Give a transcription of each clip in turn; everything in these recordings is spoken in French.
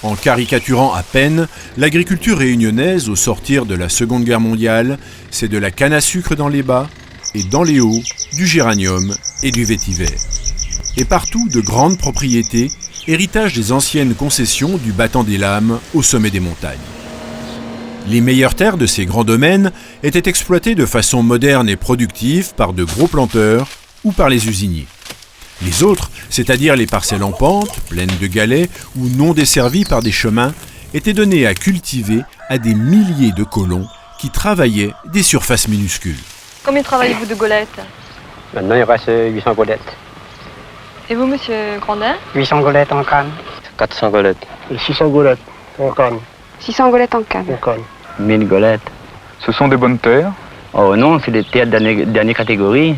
En caricaturant à peine, l'agriculture réunionnaise au sortir de la Seconde Guerre mondiale, c'est de la canne à sucre dans les bas et dans les hauts, du géranium et du vétiver. Et partout de grandes propriétés, héritage des anciennes concessions du battant des lames au sommet des montagnes. Les meilleures terres de ces grands domaines étaient exploitées de façon moderne et productive par de gros planteurs ou par les usiniers. Les autres, c'est-à-dire les parcelles en pente, pleines de galets ou non desservies par des chemins, étaient données à cultiver à des milliers de colons qui travaillaient des surfaces minuscules. Combien travaillez-vous de golettes? Maintenant, il reste 800 golettes. Et vous, monsieur Grandin? 800 golettes en canne. 400 golettes. 600 golettes en canne. 600 golettes en canne. 1000 golettes. Ce sont des bonnes terres? Oh non, c'est des terres de dernière catégorie.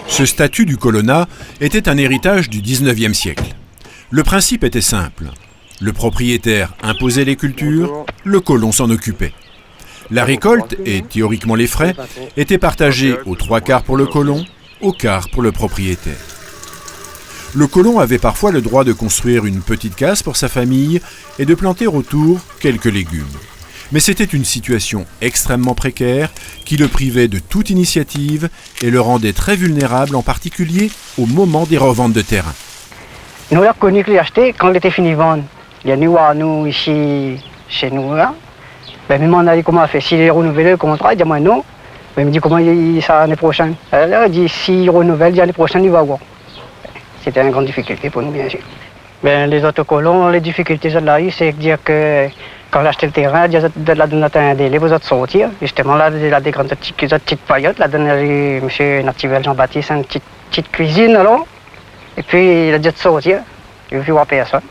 Ce statut du colonnat était un héritage du 19e siècle. Le principe était simple. Le propriétaire imposait les cultures, le colon s'en occupait. La récolte, et théoriquement les frais, étaient partagés aux 3/4 pour le colon, au quart pour le propriétaire. Le colon avait parfois le droit de construire une petite case pour sa famille et de planter autour quelques légumes. Mais c'était une situation extrêmement précaire qui le privait de toute initiative et le rendait très vulnérable, en particulier au moment des reventes de terrain. Nous, on a connu qu'il achetait quand il était fini de vendre. Il est venu à nous ici, chez nous, là. Ben, il m'a dit comment il fait. S'il est renouvelé le contrat, il dit moi non. Ben, il me dit comment il ça l'année prochaine. Alors, il dit s'il renouvelle, l'année prochaine, il va voir. C'était une grande difficulté pour nous, bien sûr. Ben, les autres colons, les difficultés de la rue, c'est dire que quand j'ai acheté le terrain, il y a de la donner un délai pour sortir. Justement, là, il y a des grandes petites paillotes. Là, donné M. Nativel Jean-Baptiste une petite cuisine, alors. Et puis, il a dit de sortir. Il ne veut plus voir personne.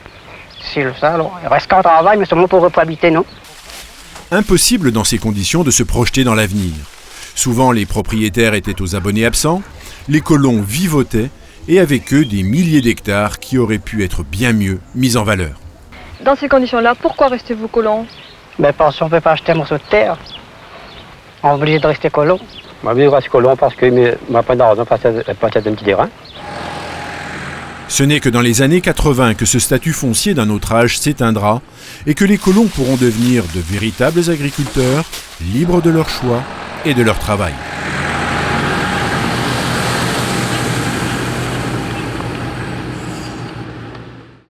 C'est ça, alors. Il reste qu'un travail, mais seulement pour habiter, non? Impossible dans ces conditions de se projeter dans l'avenir. Souvent, les propriétaires étaient aux abonnés absents, les colons vivotaient, et avec eux des milliers d'hectares qui auraient pu être bien mieux mis en valeur. Dans ces conditions-là, pourquoi restez-vous colon? Ben, parce qu'on ne peut pas acheter un morceau de terre. On est obligé de rester colon. Je suis obligé de rester colon parce qu'il ne m'a pas d'argent pour acheter un petit terrain. Ce n'est que dans les années 80 que ce statut foncier d'un autre âge s'éteindra et que les colons pourront devenir de véritables agriculteurs, libres de leur choix et de leur travail.